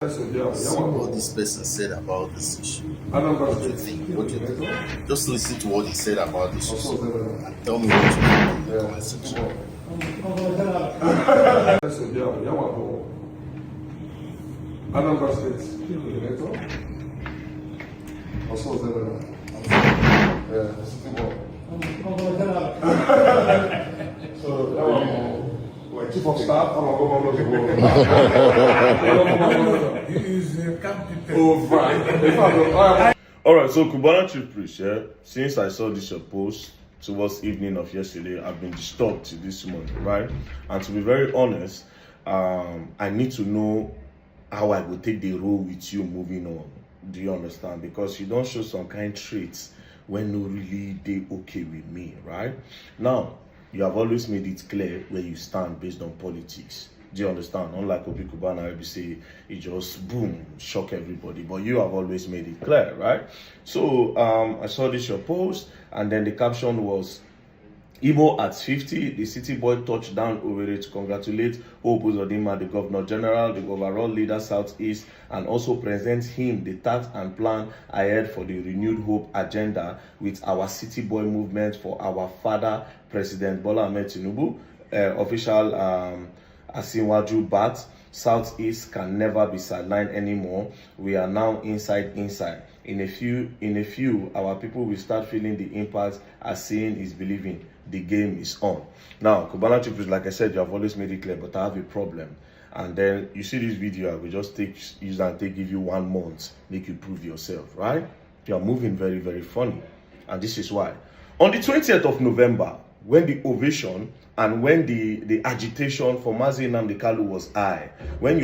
See what this person said about this issue. What do you think? What do you think? Just listen to what he said about this issue and tell me what you think in the comment section. Anambra State, Chief of Staff, All right, so Cubana Chief Priest, yeah. Since I saw this post towards evening of yesterday, I've been disturbed to this morning, right? And to be very honest, I need to know how I will take the role with you moving on. Do you understand? Because you don't show some kind of traits when no really they okay with me, right? Now, you have always made it clear where you stand based on politics. Do you understand? Unlike Obi Cubana, I say it just boom, shock everybody. But you have always made it clear, right? So I saw this your post, and then the caption was Imo at 50, the city boy touched down Owerri to congratulate Hope Uzodinma, the Governor General, the overall leader Southeast, and also present him the task and plan ahead for the renewed hope agenda with our city boy movement for our father, President Bola Ahmed Tinubu. Official Asinwaju Bat, Southeast can never be sidelined anymore. We are now inside. In a few, our people will start feeling the impact as seeing is believing. The game is on. Now, Cubana Chief, like I said, you have always made it clear, but I have a problem. And then you see this video, I will just give you 1 month, make you prove yourself, right? You are moving very, very funny. And this is why. On the 20th of November, when the ovation and when the agitation for Mazi Nnamdi Kanu was high, when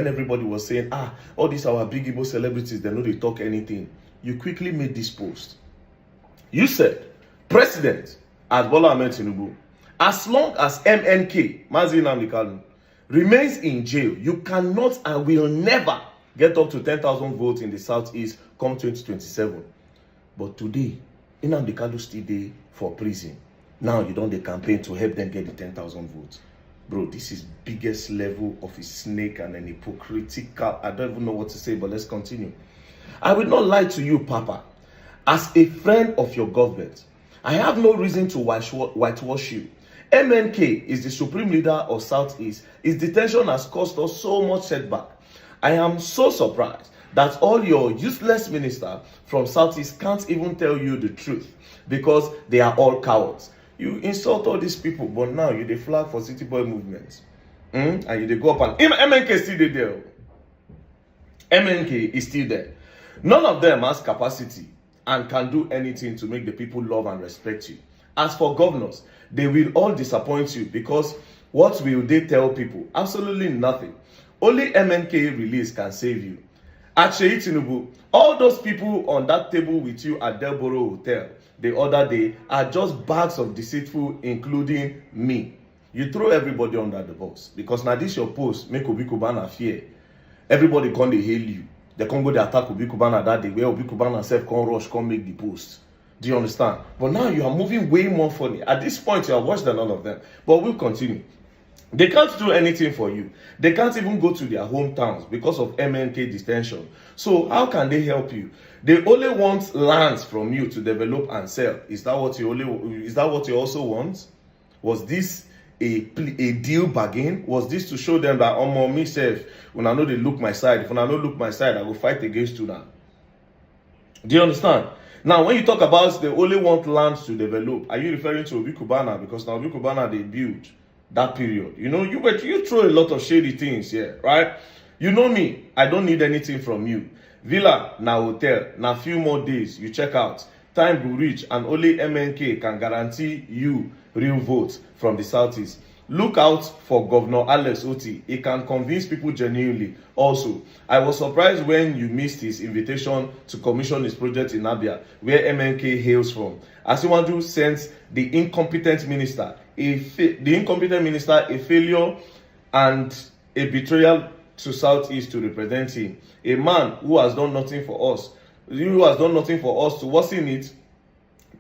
everybody was saying, all these our big Igbo celebrities, they know they talk anything, you quickly made this post. You said, President as Bola Ahmed Tinubu, as long as MNK, Mazi Nnamdi Kanu, remains in jail, you cannot and will never get up to 10,000 votes in the Southeast come 2027. But today, Nnamdi Kanu still there for prison. Now you don't campaign to help them get the 10,000 votes. Bro, this is biggest level of a snake and an hypocritical. I don't even know what to say, but let's continue. I will not lie to you, Papa. As a friend of your government, I have no reason to whitewash you. MNK is the supreme leader of Southeast. His detention has caused us so much setback. I am so surprised that all your useless ministers from Southeast can't even tell you the truth because they are all cowards. You insult all these people, but now you the flag for city boy movements. And you they go up and MNK is still there. MNK is still there. None of them has capacity and can do anything to make the people love and respect you. As for governors, they will all disappoint you because what will they tell people? Absolutely nothing. Only MNK release can save you. At Sheyi Tinubu, all those people on that table with you at Delboro Hotel the other day are just bags of deceitful, including me. You throw everybody under the bus because now this your post make Obi Cubana fear. Everybody come they hail you. They can't go to attack Obi Cubana that day where Obi Cubana self can rush, come make the post. Do you understand? But now you are moving way more funny. At this point, you are worse than all of them. But we'll continue. They can't do anything for you. They can't even go to their hometowns because of MNK detention. So how can they help you? They only want lands from you to develop and sell. Is that what you also want? Was this a deal bargain? Was this to show them that me self, when I know they look my side, if I don't look my side, I will fight against you now? Do you understand? Now, when you talk about they only want lands to develop, are you referring to Obi Cubana? Because now Obi Cubana they build that period. You know, you throw a lot of shady things here, right? You know me, I don't need anything from you. Villa, now hotel, now few more days, you check out. Time will reach and only MNK can guarantee you real votes from the Southeast. Look out for Governor Alex Oti. He can convince people genuinely. Also, I was surprised when you missed his invitation to commission his project in Abia, where MNK hails from. Asiwaju sent the incompetent minister a failure and a betrayal to Southeast to represent him. A man who has done nothing for us. To worsen it,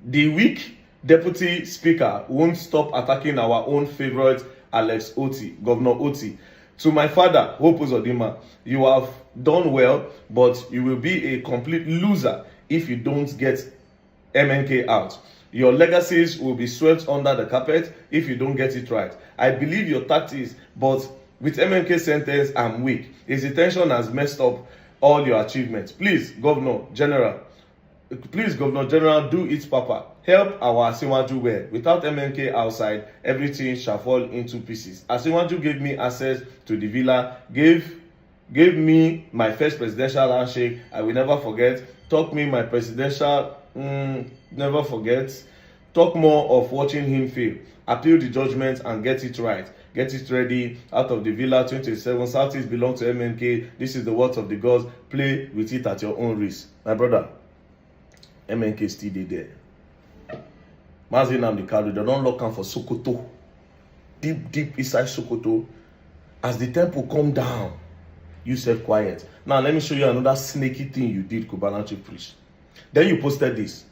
the weak Deputy Speaker won't stop attacking our own favorite Alex Oti, Governor Oti. To my father, Hope Uzodinma, you have done well, but you will be a complete loser if you don't get MNK out. Your legacies will be swept under the carpet if you don't get it right. I believe your tactics, but with MNK sentence, I'm weak. His detention has messed up all your achievements. Please, Governor General, do it proper. Help our Asiwaju well. Without MNK outside, everything shall fall into pieces. Asiwaju gave me access to the villa, gave me my first presidential handshake. I will never forget. Taught me my presidential, never forget. Talk more of watching him fail. Appeal the judgment and get it right. Get it ready. Out of the villa 27. Southeast belong to MNK. This is the words of the gods. Play with it at your own risk. My brother, MNK still there. Mazi Nnamdi Kanu, they don't lock him for Sokoto. Deep inside Sokoto. As the temple come down, you said quiet. Now let me show you another snaky thing you did, Cubana Chief Priest. Then you posted this.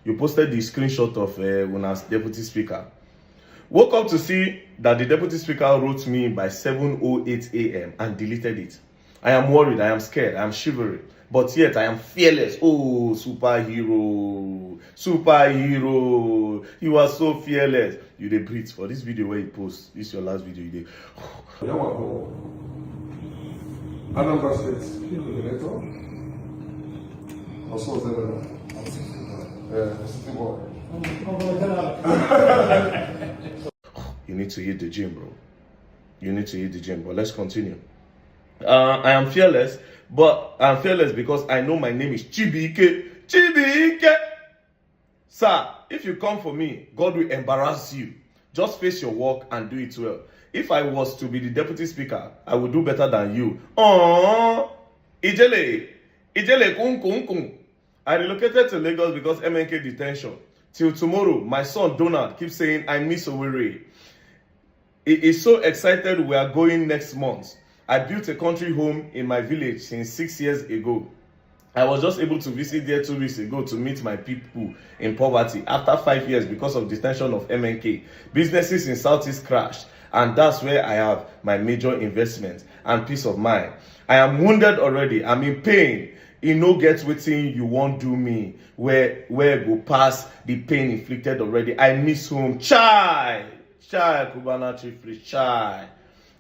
You posted the screenshot of Una's deputy speaker. Woke up to see that the deputy speaker wrote me by 7:08 a.m. and deleted it. I am worried, I am scared, I am shivering, but yet I am fearless. Oh, superhero, superhero. You are so fearless. You dey breathe for this video where you post. This is your last video you did. Anambra State, Senator. Also, city boy. You need to hit the gym, bro. You need to hit the gym, but let's continue. I am fearless, but I'm fearless because I know my name is Chibuike. Chibuike! Sir, if you come for me, God will embarrass you. Just face your work and do it well. If I was to be the deputy speaker, I would do better than you. Oh, Ijele kun. I relocated to Lagos because MNK detention. Till tomorrow, my son Donald keeps saying, I miss Owerri. He is so excited we are going next month. I built a country home in my village since 6 years ago. I was just able to visit there 2 weeks ago to meet my people in poverty after 5 years because of detention of MNK. Businesses in Southeast crashed, and that's where I have my major investment and peace of mind. I am wounded already. I'm in pain. You no get wetin you won't do me. Where go pass the pain inflicted already. I miss home. Chai, Cubana Chief Priest, chai.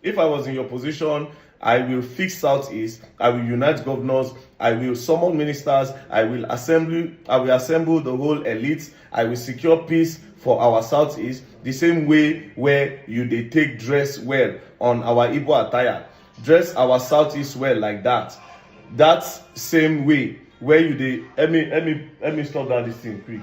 If I was in your position, I will fix Southeast. I will unite governors. I will summon ministers. I will assemble the whole elite. I will secure peace for our Southeast. The same way where you dey take dress well on our Igbo attire. Dress our Southeast well like that. That same way where you dey. Let me stop that this thing quick.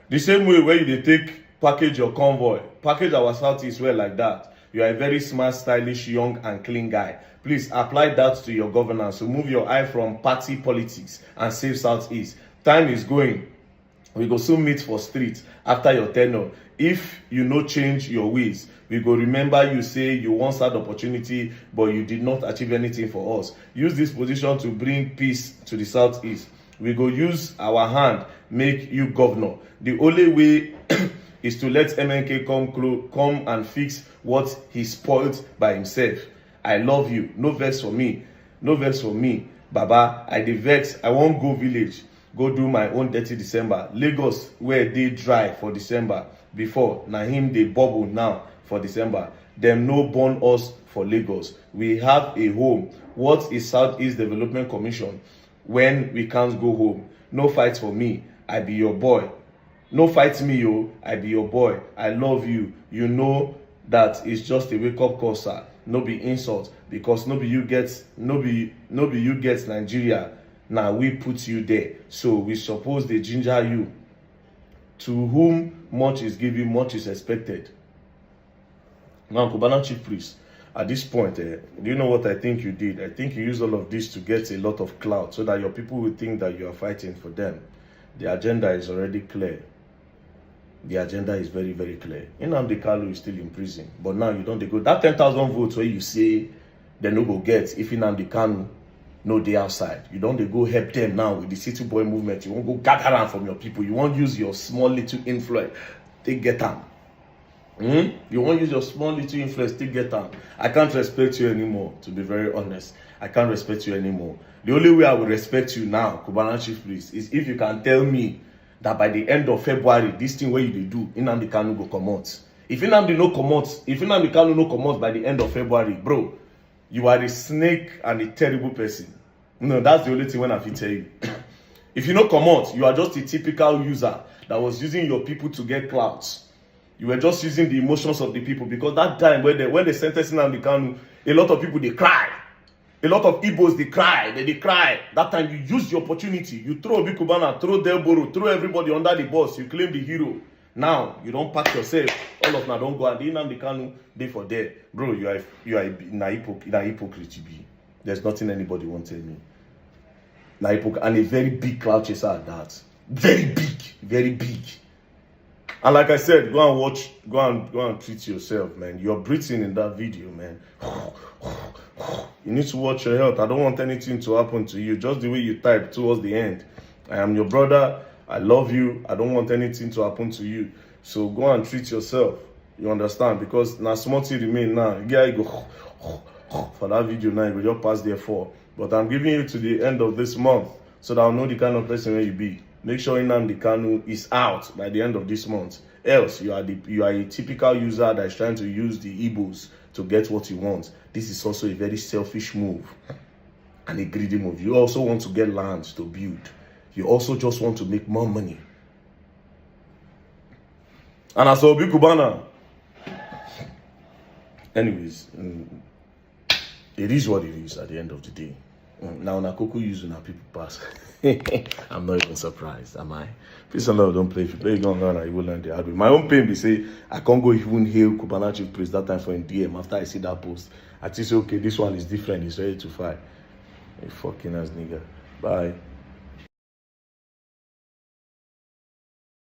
The same way where you dey take package your convoy, package our Southeast well like that. You are a very smart, stylish, young and clean guy. Please apply that to your governance. Remove your eye from party politics and save Southeast. Time is going. We go soon meet for street after your tenure. If you no change your ways, we go remember you say you once had opportunity, but you did not achieve anything for us. Use this position to bring peace to the Southeast. We go use our hand, make you governor. The only way is to let MNK come and fix what he spoiled by himself. I love you. No vex for me. No vex for me. Baba, I dey vex. I won't go village. Go do my own dirty December. Lagos, where they dry for December. Before, na him they bubble now for December. Them no born us for Lagos. We have a home. What is Southeast Development Commission when we can't go home? No fight for me. I be your boy. No fight me, yo. I be your boy. I love you. You know that it's just a wake-up call, sir. No be insult. Because no be you get Nigeria. Now we put you there. So we suppose they ginger you. To whom much is given, much is expected. Now, Cubana Chief Priest, at this point, do you know what I think you did? I think you used all of this to get a lot of clout so that your people will think that you are fighting for them. The agenda is already clear. The agenda is very, very clear. Nnamdi Kanu is still in prison, but now you don't go. That 10,000 votes where you say they no go get if Nnamdi Kanu no dey outside. You don't dey go help them now with the city boy movement. You won't go gather around from your people. You won't use your small little influence. Take get them. You won't use your small little influence. Take get them. I can't respect you anymore, to be very honest. I can't respect you anymore. The only way I will respect you now, Cubana Chief Priest, is if you can tell me that by the end of February, this thing where you do, Nnamdi Kanu go come out. If Nnamdi Kanu no come out by the end of February, bro, you are a snake and a terrible person. No, that's the only thing when I can tell you. If you no come out, you are just a typical user that was using your people to get clouds. You were just using the emotions of the people, because that time when they sentenced Nnamdi Kanu, a lot of people they cry. A lot of Igbos they cry. They cry. That time you use the opportunity. You throw Obi Cubana, throw Delboro, throw everybody under the bus. You claim the hero. Now you don't pack yourself. All of now don't go and the Nnamdi Kanu dey for there, bro. You are a hypocrite. You be. There's nothing anybody won't tell me. And a very big cloud chaser at that. Very big, very big. And like I said, go and watch, go and treat yourself, man. You're breathing in that video, man. You need to watch your health. I don't want anything to happen to you. Just the way you type towards the end. I am your brother. I love you. I don't want anything to happen to you. So go and treat yourself. You understand? Because now small thing remain now. Yeah, you go for that video now. You just pass there for. But I'm giving you to the end of this month so that I'll know the kind of person where you be. Make sure Nnamdi Kanu is out by the end of this month. Else, you are a typical user that is trying to use the Igbos to get what you want. This is also a very selfish move and a greedy move. You also want to get land to build. You also just want to make more money. And as Obi Cubana, anyways, it is what it is at the end of the day. Now, Nakoku using our people pass. I'm not even surprised, am I? Peace and love, don't play. If you play going on, you will learn the hard way. My own pain, they say, I can't go even hail Cubana Chief Priest that time for in DM after I see that post. I think, okay, this one is different. It's ready to fight. You fucking ass nigga. Bye.